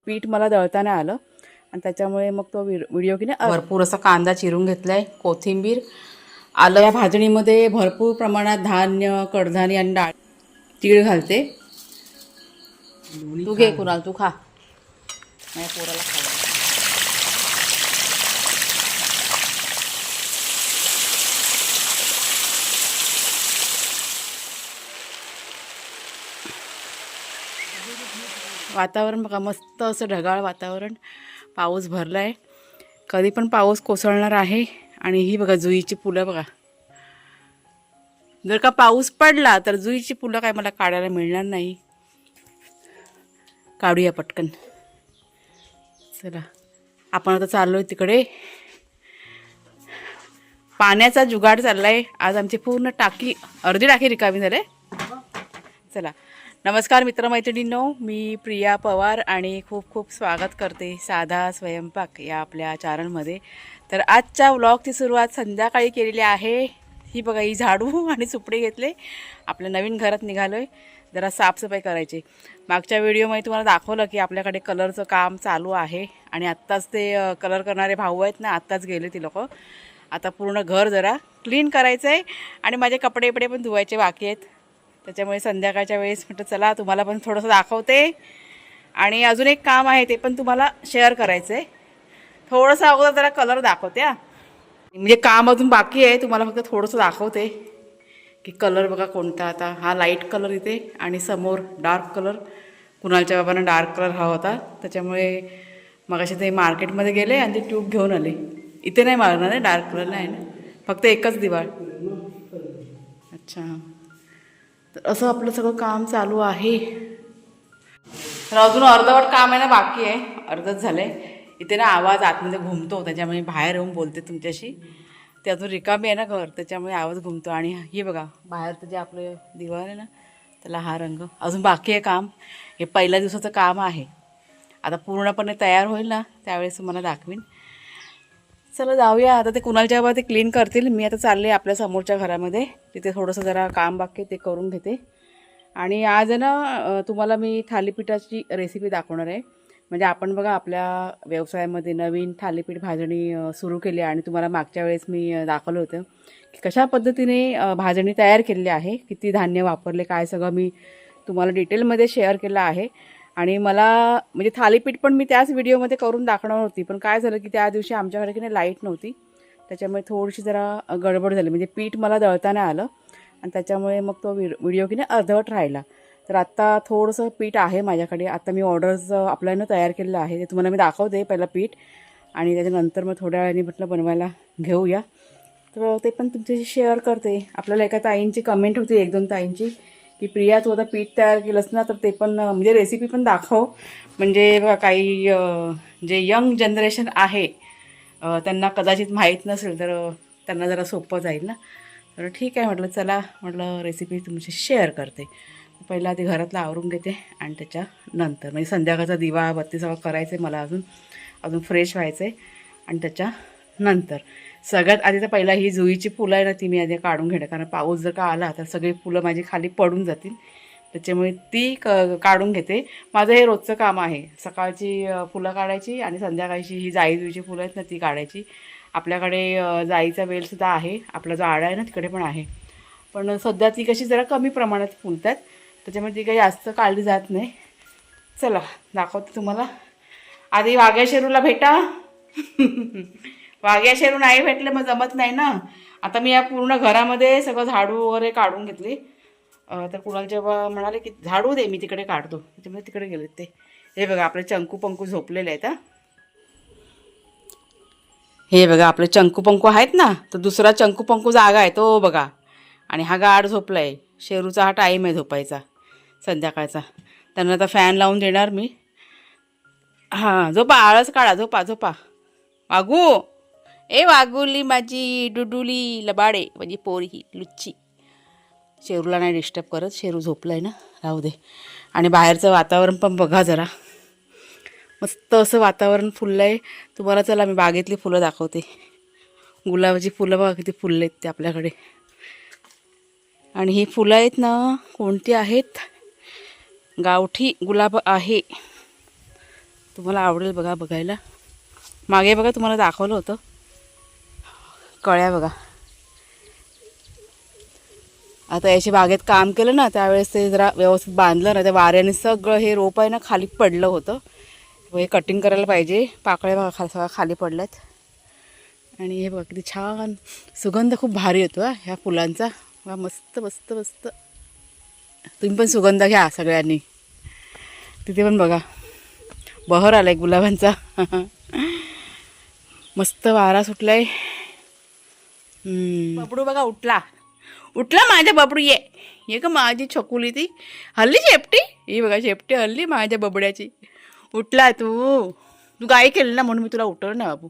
पीठ मला दळताना आलं आणि त्याच्यामुळे मग तो व्हिडिओ की नाही भरपूर असा कांदा चिरून घेतला आहे, कोथिंबीर, आलं. या भाजणीमध्ये भरपूर प्रमाणात धान्य, कडधान्य आणि डाळ, तीळ घालते. तू घे कुणाल, तू खा, माझ्या पोराला खा. वातावरण बघा, मस्त असं ढगाळ वातावरण, पाऊस भरला आहे. कधी पण पाऊस कोसळणार आहे. आणि ही बघा जुईची फुलं बघा. जर का पाऊस पडला तर जुईची फुलं काय मला काढायला मिळणार नाही. काढूया पटकन. चला आपण आता चाललो आहे तिकडे. पाण्याचा जुगाड चाललाय आज. आमची पूर्ण टाकी, अर्धी टाकी रिकामी झाले. चला, नमस्कार मित्रमैत्रिणींनो, मी प्रिया पवार आणि खूप खूप स्वागत करते साधा स्वयंपाक या आपल्या चॅनलमध्ये. तर आजच्या व्लॉगची सुरुवात संध्याकाळी केलेली आहे. ही बघा, ही झाडू आणि सुपडे घेतले, आपल्या नवीन घरात निघालो आहे. जरा साफसफाई करायची. मागच्या व्हिडिओमध्ये तुम्हाला दाखवलं की आपल्याकडे कलरचं काम चालू आहे आणि आत्ताच ते कलर करणारे भाऊ आहेत ना, आत्ताच गेले ती लोक. आता पूर्ण घर जरा क्लीन करायचं आहे आणि माझे कपडे पण धुवायचे बाकी आहेत. त्याच्यामुळे संध्याकाळच्या वेळेस म्हटलं चला तुम्हाला पण थोडंसं दाखवते. आणि अजून एक काम आहे, ते पण तुम्हाला शेअर करायचं आहे. थोडंसं अगोदर जरा कलर दाखवते म्हणजे काम अजून बाकी आहे. तुम्हाला फक्त थोडंसं दाखवते की कलर बघा कोणता. आता हा लाईट कलर इथे आणि समोर डार्क कलर. कुणालच्या बाबांना डार्क कलर हा होता, त्याच्यामुळे मग असे ते मार्केटमध्ये गेले आणि ते ट्यूब घेऊन आले. इथे नाही मारणार आहे, डार्क कलर नाही ना, फक्त एकच दिवाळ. अच्छा, तर असं आपलं सगळं काम चालू आहे. तर अजून अर्धवट काम आहे ना, बाकी आहे, अर्धच झालं आहे. इथे ना आवाज आतमध्ये घुमतो, त्याच्यामुळे बाहेर येऊन बोलते तुमच्याशी. ते अजून रिकामी आहे ना घर, त्याच्यामुळे आवाज घुमतो. आणि हे बघा बाहेरचं जे आपलं दिवाळ आहे ना, त्याला हा रंग अजून बाकी आहे काम. हे पहिल्या दिवसाचं काम आहे. आता पूर्णपणे तयार होईल ना, त्यावेळेस तुम्हाला दाखवीन. चला जाऊया आता. ते कुणालच्या बाबा ते क्लीन करतील. मी आता चालले आपल्या समोरच्या घरामध्ये, तिथे थोडंसं जरा काम बाकी ते करून घेते. आणि आज ना तुम्हाला मी थालीपीठाची रेसिपी दाखवणार आहे. म्हणजे आपण बघा आपल्या व्यवसायामध्ये नवीन थालीपीठ भाजणी सुरू केली आणि तुम्हाला मागच्या वेळेस मी दाखवलं होतं की कशा पद्धतीने भाजणी तयार केलेली आहे, किती धान्य वापरले, काय सगळं मी तुम्हाला डिटेलमध्ये शेअर केलं आहे. आणि मला म्हणजे थालीपीठ पण मी त्याच व्हिडिओमध्ये करून दाखवणार होती, पण काय झालं की त्या दिवशी आमच्याकडे की नाही लाईट नव्हती, त्याच्यामुळे थोडीशी जरा गडबड झाली. म्हणजे पीठ मला दळताना आलं आणि त्याच्यामुळे मग तो व्हिडिओ की नाही अर्धवट राहिला. तर आत्ता थोडंसं पीठ आहे माझ्याकडे. आता मी ऑर्डर्स आपल्यानं तयार केलेलं आहे, ते तुम्हाला मी दाखवते पहिलं पीठ, आणि त्याच्यानंतर मग थोड्या वेळाने म्हटलं बनवायला घेऊया. तर ते पण तुमच्याशी शेअर करते. आपल्याला एका ताईंची कमेंट होती, 1-2 ताईंची, की प्रिया तू आता पीठ तयार केलंस ना, तर ते पण म्हणजे रेसिपी पण दाखव. म्हणजे बघा काही जे यंग जनरेशन आहे त्यांना कदाचित माहीत नसेल, तर त्यांना जरा सोपं जाईल ना. तर ठीक आहे म्हटलं, चला म्हटलं रेसिपी तुमची शेअर करते. पहिला आधी घरातलं आवरून घेते आणि त्याच्यानंतर म्हणजे संध्याकाळचा दिवा बत्ती सगळं करायचं आहे मला. अजून फ्रेश व्हायचं आहे. आणि त्याच्यानंतर सगळ्यात आधी तर पहिला ही जुईची फुलं आहे ना, ती मी आधी काढून घेणार. कारण पाऊस जर का आला तर सगळी फुलं माझी खाली पडून जातील, त्याच्यामुळे ती काढून घेते. माझं हे रोजचं काम आहे. सकाळची फुलं काढायची आणि संध्याकाळची ही जाई जुईची फुलं आहेत ना, ती काढायची. आपल्याकडे जाईचा वेलसुद्धा आहे, आपला जो आडा आहे ना तिकडे पण आहे, पण सध्या ती कशी जरा कमी प्रमाणात फुलतात, त्याच्यामुळे ती काही जास्त काढली जात नाही. चला दाखवते तुम्हाला. आधी वाघ्या शेरूला भेटा. वाघ्या शेरू नाही भेटले मग जमत नाही ना. आता मी या पूर्ण घरामध्ये सगळं झाडू वगैरे काढून घेतली. तर कुणाल जेव्हा म्हणाले की झाडू दे, मी तिकडे काढतो, त्याच्यामुळे तिकडे गेले ते. हे बघा आपले चंकू पंकू झोपलेले आहेत. हे बघा आपले चंकू पंकू आहेत ना, तर दुसरा चंकू पंकू जागा आहे तो बघा. आणि हा गाढ झोपला आहे. शेरूचा हा टाईम आहे झोपायचा संध्याकाळचा. त्यांना आता फॅन लावून देणार मी. हां झोपा, आळस काढा, झोपा झोपा. वागू, ए वागुली माझी डुडुली लबाडे, माझी पोरी ही लुच्ची. शेरूला नाही डिस्टर्ब करत, शेरू झोपला आहे ना, राहू दे. आणि बाहेरचं वातावरण पण बघा जरा, मस्त असं वातावरण फुललं आहे. तुम्हाला चला मी बागेतली फुलं दाखवते. गुलाबाची फुलं बघा किती फुलले आहेत ते आपल्याकडे. आणि ही फुलं आहेत ना, कोणती आहेत, गावठी गुलाब आहे. तुम्हाला आवडेल बघा बघायला. मागे बघा तुम्हाला दाखवलं होतं कळ्या बघा. आता याची बागेत काम केलं ना त्यावेळेस ते जरा व्यवस्थित बांधलं ना, त्या वाऱ्याने सगळं हे रोप आहे ना खाली पडलं होतं. हे कटिंग करायला पाहिजे. पाकळ्या बघा सगळ्या खाली पडल्यात. आणि हे बघा किती छान सुगंध खूप भारी येतो ह्या फुलांचा. वा मस्त मस्त मस्त. तुम्ही पण सुगंध घ्या सगळ्यांनी. तिथे पण बघा बहर आलाय गुलाबांचा. मस्त वारा सुटलाय. बबडू बघा उठला उठला माझ्या बबडू. ये का माझी छकुली ती हल्ली शेपटी. ही बघा शेपटी हल्ली माझ्या बबड्याची. उठला तू गाई केली ना म्हणून मी तुला उठवलं ना बाबू.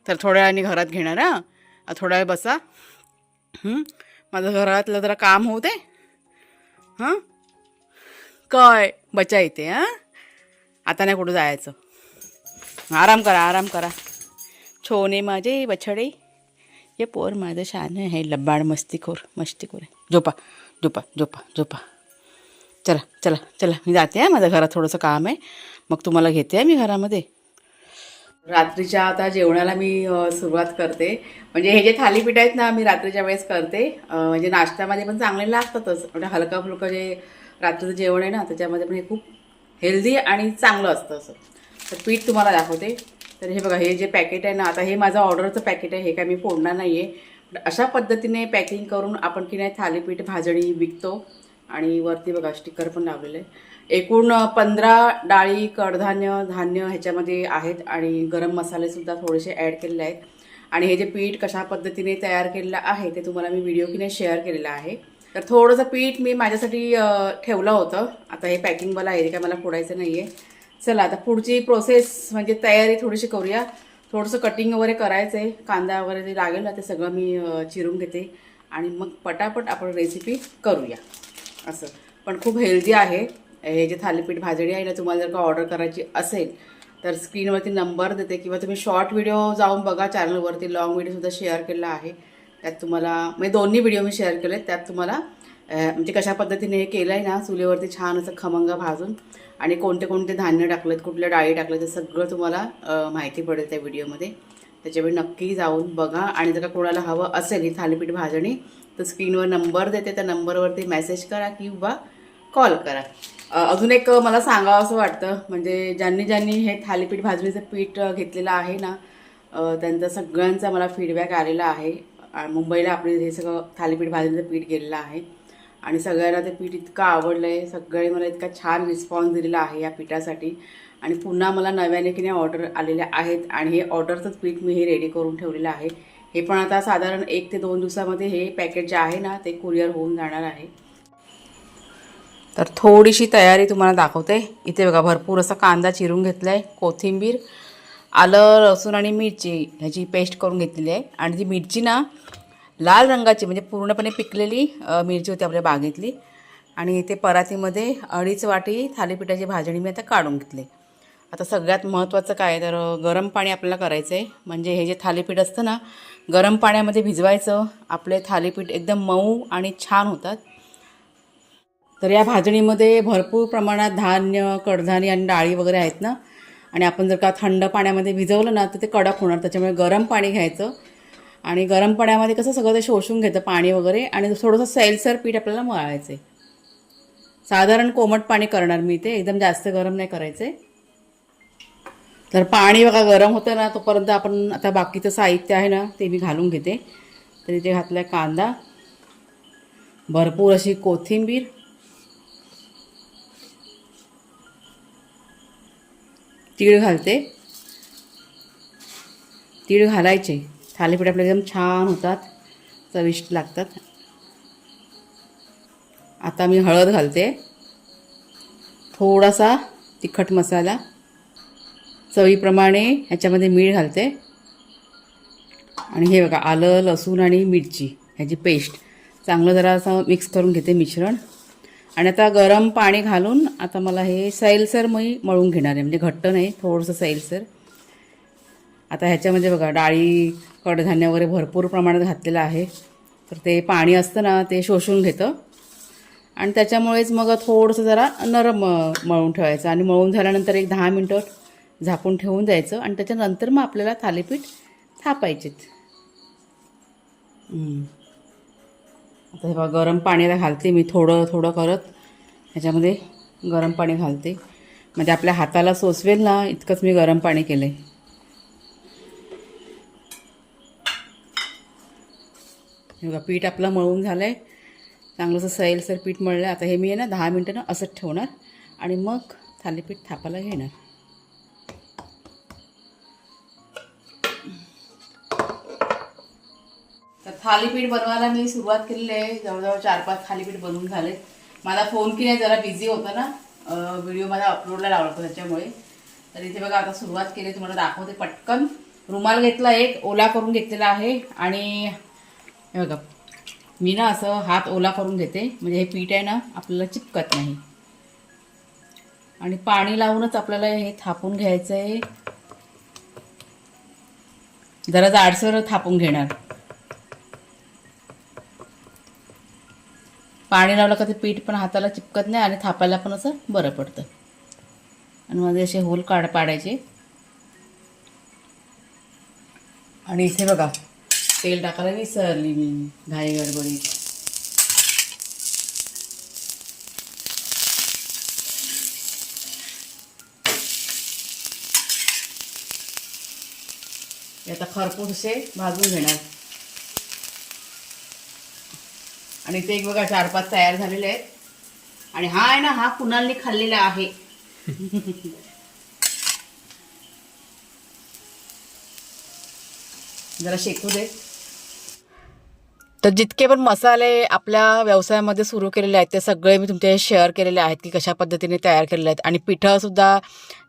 तर थोड्या वेळाने घरात घेणार हां. थोडा वेळ बसा. माझं घरातलं जरा काम होऊ दे. हां काय बचा येते. आता नाही कुठं जायचं. आराम करा आराम करा. छोने माझे बछडे. हे पोर माझं शान आहे लबाड मस्तीखोर मस्तीखोर आहे. झोपा झोपा झोपा झोपा. चला चला चला मी जाते माझ्या घरात थोडंसं काम आहे. मग तुम्हाला घेते मी घरामध्ये. रात्रीच्या आता जेवणाला मी सुरुवात करते. म्हणजे हे जे थालीपीठ आहेत ना मी रात्रीच्या वेळेस करते. म्हणजे नाश्त्यामध्ये पण चांगले लागतातच. म्हणजे हलका फुलकं जे रात्रीचं जेवण आहे ना त्याच्यामध्ये पण हे खूप हेल्दी आणि चांगलं असतं असं. तर पीठ तुम्हाला दाखवते. तर हे बघा हे जे पॅकेट आहे ना आता हे माझं ऑर्डरचं पॅकेट आहे. हे काय मी फोडणार नाही आहे. अशा पद्धतीने पॅकिंग करून आपण की नाही थालीपीठ भाजणी विकतो. आणि वरती बघा स्टिकर पण लावलेलं आहे. एकूण 15 डाळी कडधान्य धान्य ह्याच्यामध्ये आहेत. आणि गरम मसालेसुद्धा थोडेसे ॲड केलेले आहेत. आणि हे जे पीठ कशा पद्धतीने तयार केलेलं आहे ते तुम्हाला मी व्हिडिओ की नाही शेअर केलेलं आहे. तर थोडंसं पीठ मी माझ्यासाठी ठेवलं होतं. आता हे पॅकिंगवाला आहे ते काय मला फोडायचं नाही आहे. चला आता पुढची प्रोसेस म्हणजे तयारी थोडीशी करूया. थोडंसं कटिंग वगैरे करायचं आहे. कांदा वगैरे जे लागेल ना ते सगळं मी चिरून घेते. आणि मग पटापट आपण रेसिपी करूया असं. पण खूप हेल्दी आहे. हे जे थालीपीठ भाजणी आहे ना तुम्हाला जर का ऑर्डर करायची असेल तर स्क्रीनवरती नंबर देते. किंवा तुम्ही शॉर्ट व्हिडिओ जाऊन बघा चॅनलवरती. लॉंग व्हिडिओसुद्धा शेअर केला आहे. त्यात तुम्हाला म्हणजे दोन्ही व्हिडिओ मी शेअर केले. त्यात तुम्हाला म्हणजे कशा पद्धतीने हे केलं आहे ना चुलीवरती छान असं खमंग भाजून. आणि कोणते कोणते धान्य टाकलेत कुठल्या डाळी टाकलेत ते सगळं तुम्हाला माहिती पडेल त्या व्हिडिओमध्ये. त्याच्यामुळे नक्की जाऊन बघा. आणि जर का कोणाला हवं असेल ही थालीपीठ भाजणी तर स्क्रीनवर नंबर देते. त्या नंबरवरती मेसेज करा किंवा कॉल करा. अजून एक मला सांगावं असं वाटतं. म्हणजे ज्यांनी हे थालीपीठ भाजणीचं पीठ घेतलेलं आहे ना त्यांचा सगळ्यांचा मला फीडबॅक आलेला आहे. मुंबईला आपले हे सगळं थालीपीठ भाजणीचं पीठ गेलेलं आहे. आणि सगळ्यांना ते पीठ इतकं आवडलं आहे. सगळे मला इतका छान रिस्पॉन्स दिलेला आहे या पीठासाठी. आणि पुन्हा मला नव्याने की नाही ऑर्डर आलेल्या आहेत. आणि हे ऑर्डरचंच पीठ मी हे रेडी करून ठेवलेलं आहे. हे पण आता साधारण 1 ते 2 दिवसामध्ये हे पॅकेट जे आहे ना ते कुरिअर होऊन जाणार आहे. तर थोडीशी तयारी तुम्हाला दाखवते. इथे बघा भरपूर असा कांदा चिरून घेतला आहे. कोथिंबीर आलं लसूण आणि मिरची ह्याची पेस्ट करून घेतलेली आहे. आणि ती मिरची ना लाल रंगाची म्हणजे पूर्णपणे पिकलेली मिरची होती आपल्या बागेतली. आणि इथे परातीमध्ये 2.5 वाटी थालीपीठाची भाजणी मी आता काढून घेतली. आता सगळ्यात महत्त्वाचं काय तर गरम पाणी आपल्याला करायचं आहे. म्हणजे हे जे थालीपीठ असतं ना गरम पाण्यामध्ये भिजवायचं. आपले थालीपीठ एकदम मऊ आणि छान होतात. तर या भाजणीमध्ये भरपूर प्रमाणात धान्य कडधान्य आणि डाळी वगैरे आहेत ना. आणि आपण जर का थंड पाण्यामध्ये भिजवलं ना तर ते कडक होणार. त्याच्यामुळे गरम पाणी घ्यायचं. आणि गरम पाण्यामध्ये कसं सगळं ते शोषून घेतं पाणी वगैरे. आणि थोडंसं सैलसर पीठ आपल्याला मळायचं आहे. साधारण कोमट पाणी करणार मी ते एकदम जास्त गरम नाही करायचं आहे. तर पाणी बघा गरम होतं ना तोपर्यंत आपण आता बाकीचं साहित्य आहे ना ते मी घालून घेते. तर इथे घातला आहे कांदा भरपूर अशी कोथिंबीर तीळ घालते. तीळ घालायचे. थालीपीठ आपले एकदम छान होतात चविष्ट लागतात. आता मी हळद घालते. थोडासा तिखट मसाला चवीप्रमाणे ह्याच्यामध्ये मीठ घालते. आणि हे बघा आलं लसूण आणि मिरची ह्याची पेस्ट चांगलं जरा असं मिक्स करून घेते मिश्रण. आणि आता गरम पाणी घालून आता मला हे सैलसर मी मळून घेणार आहे. म्हणजे घट्ट नाही थोडंसं सैलसर. आता ह्याच्यामध्ये बघा डाळी कडधान्य वगैरे भरपूर प्रमाणात घातलेलं आहे. तर ते पाणी असतं ना ते शोषून घेतं. आणि त्याच्यामुळेच मग थोडंसं जरा नरम मळून ठेवायचं. आणि मळून झाल्यानंतर एक 10 मिनटं झाकून ठेवून द्यायचं आणि त्याच्यानंतर मग आपल्याला थालीपीठ थापायचेत. आता हे बघा गरम पाण्याला घालते मी थोडं थोडं करत, ह्याच्यामध्ये गरम पाणी घालते म्हणजे आपल्या हाताला सोसवेल ना इतकंच मी गरम पाणी केलं आहे. हे बघा पीठ आपलं मळून झालं आहे, चांगलंसं सैलसर पीठ मळलं. आता हे मी आहे ना 10 मिनटं ना असंच ठेवणार आणि मग थालीपीठ थापायला घेणार. तर थालीपीठ बनवायला मी सुरुवात केलेली आहे. जवळजवळ 4-5 थालीपीठ बनवून झाले. मला फोन की नाही जरा बिझी होता ना, व्हिडिओ माझा अपलोडला लावला होता त्याच्यामुळे. तर इथे बघा आता सुरुवात केली, तुम्हाला दाखवते पटकन. रुमाल घेतला एक ओला करून घेतलेला आहे आणि हे बघा मी ना असं हात ओला करून घेते म्हणजे हे पीठ आहे ना आपल्याला चिपकत नाही. आणि पाणी लावूनच आपल्याला हे थापून घ्यायचं आहे. जरा जाडसर थापून घेणार. पाणी लावलं का ते पीठ पण हाताला चिपकत नाही आणि थापायला पण असं बरं पडतं. आणि मध्ये असे होल पाडायचे. आणि इथे बघा तेल टाकायला विसरली मी घाई गडबडीत. आता खरपूस असे भाजून घेणार. आणि ते एक बघा 4-5 तयार झालेले आहेत. आणि हा आहे ना हा कुणालने खाल्लेला आहे. जरा शेकू दे. तर जितके पण मसाले आपल्या व्यवसायामध्ये सुरू केलेले आहेत ते सगळे मी तुमच्याशी शेअर केलेले आहेत की कशा पद्धतीने तयार केलेले आहेत. आणि पिठंसुद्धा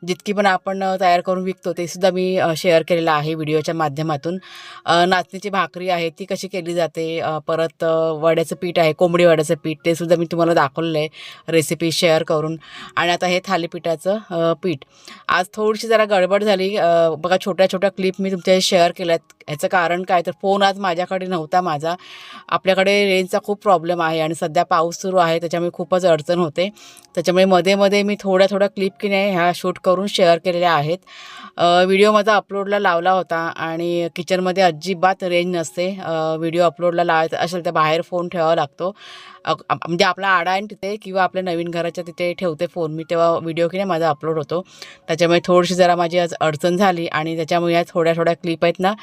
जितकी पण आपण तयार करून विकतो ते सुद्धा मी शेअर केलेलं आहे व्हिडिओच्या माध्यमातून. नाचणीची भाकरी आहे ती कशी केली जाते, परत वड्याचं पीठ आहे, कोंबडी वड्याचं पीठ, ते सुद्धा मी तुम्हाला दाखवलेलं आहे रेसिपी शेअर करून. आणि आता हे थालीपीठाचं पीठ. आज थोडीशी जरा गडबड झाली. बघा छोट्या छोट्या क्लिप मी तुमच्याशी शेअर केल्या आहेत. ह्याचं कारण काय तर फोन आज माझ्याकडे नव्हता माझा. आपल्याकडे रेंजचा खूप प्रॉब्लेम आहे आणि सध्या पाऊस सुरू आहे त्याच्यामुळे खूपच अडचण होते. त्याच्यामुळे मध्ये मध्ये मी थोड्या क्लिप की नाही ह्या शूट करून शेअर केलेल्या आहेत. व्हिडिओ माझा अपलोडला लावला होता आणि किचनमध्ये अजिबात रेंज नसते. व्हिडिओ अपलोडला लावायचा असेल तर बाहेर फोन ठेवावा लागतो. म्हणजे आपला आडा आहे तिथे किंवा आपल्या नवीन घराच्या तिथे ठेवते फोन मी, तेव्हा व्हिडिओ की नाही माझा अपलोड होतो. त्याच्यामुळे थोडीशी जरा माझी आज अडचण झाली आणि त्याच्यामुळे या थोड्या क्लिप आहेत ना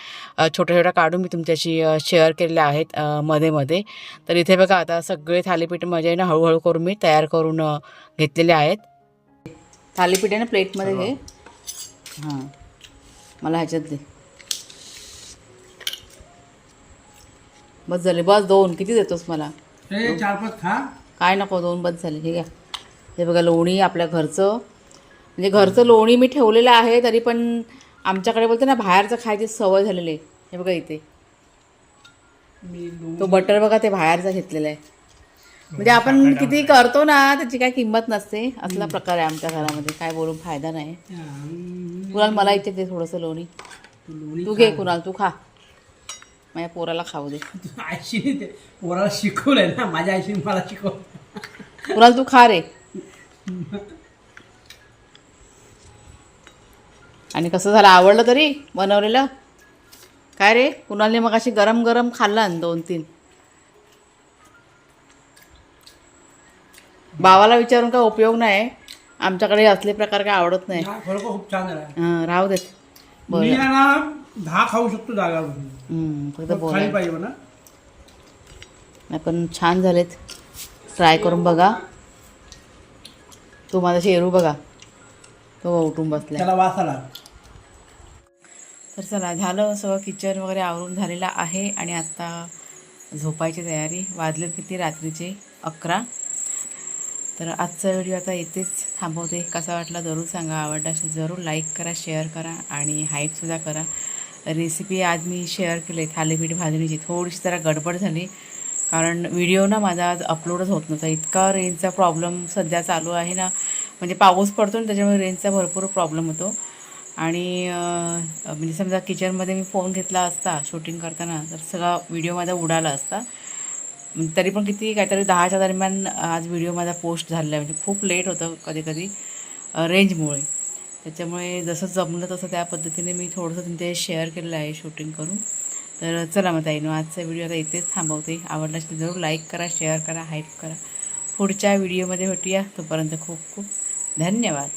छोट्या काढून मी तुमच्याशी शेअर केलेल्या आहेत मध्ये मध्ये. तर इथे बघा आता सगळे थालीपीठ म्हणजे ना हळूहळू करून मी तयार करून घेतलेले आहेत. थालीपीठ आहे ना प्लेटमध्ये घे. हां मला ह्याच्यात दे. बस झाले, बस 2 किती देतोस मला? 4-5 खा. काय नको 2 बस झाले. हे घ्या. हे बघा लोणी आपल्या घरचं म्हणजे घरचं लोणी मी ठेवलेलं आहे. तरी पण आमच्याकडे बोलते ना बाहेरचं खायची सवय झालेली आहे. हे बघा इथे तो बटर बघा ते बाहेरचा घेतलेला आहे. म्हणजे आपण किती करतो ना त्याची काय किंमत नसते. असला प्रकार आहे आमच्या घरामध्ये. काय बोलून फायदा नाही. कुणाल मला इथे दे थोडंसं लोणी. तू घे कुणाल, तू खा. माझ्या पोराला खाऊ दे. आईशी पोराला शिकवलंय ना, माझ्या आईशी मला शिकवलं. कुणाल तू खा रे. आणि कसं झालं, आवडलं तरी बनवलेलं? काय रे कुणालने मग अशी गरम गरम खाल्ला 2-3. भावाला विचारून काय उपयोग नाही. आमच्याकडे असले प्रकार काय आवडत नाही. खरोखर खूप छान झाला. हां राहू देत. मी ना 10 खाऊ शकतो जागावर. फक्त बोला खाली पाहिजे म्हणा. नाही पण छान झालेत. ट्राय करून बघा. तो माझा शेरू बघा तो उठून बसला. त्याला वास आला. तर चला झालं सगळं. किचन वगैरे आवरून झालेलं आहे आणि आता झोपायची तयारी. वाजलेत किती रात्रीचे 11. तर आजचा व्हिडिओ आता इथेच थांबवते. कसा वाटला जरूर सांगा. आवडला असेल जरूर लाईक करा, शेअर करा आणि हाईपसुद्धा करा. रेसिपी आज मी शेअर केली थालीपीठ भाजणीची. थोडीशी जरा गडबड झाली कारण व्हिडिओ ना माझा आज अपलोडच होत नव्हता. इतका रेंजचा प्रॉब्लेम सध्या चालू आहे ना, म्हणजे पाऊस पडतो ना त्याच्यामुळे रेंजचा भरपूर प्रॉब्लेम होतो. आणि म्हणजे समजा किचनमध्ये मी फोन घेतला असता शूटिंग करताना तर सगळा व्हिडिओ माझा उडाला असता. तरी पण किती काहीतरी 10च्या दरम्यान आज व्हिडिओ माझा पोस्ट झालेला आहे. म्हणजे खूप लेट होतं कधी रेंजमुळे. त्याच्यामुळे जसं जमलं तसं त्या पद्धतीने मी थोडंसं तुमच्या शेअर केलेलं आहे शूटिंग करून. तर चला मग ताईनो, आजचा व्हिडिओ आता इथेच थांबवते. आवडला असेल जरूर लाईक करा, शेअर करा, हाईप करा. पुढच्या व्हिडिओमध्ये भेटूया. तोपर्यंत खूप खूप धन्यवाद.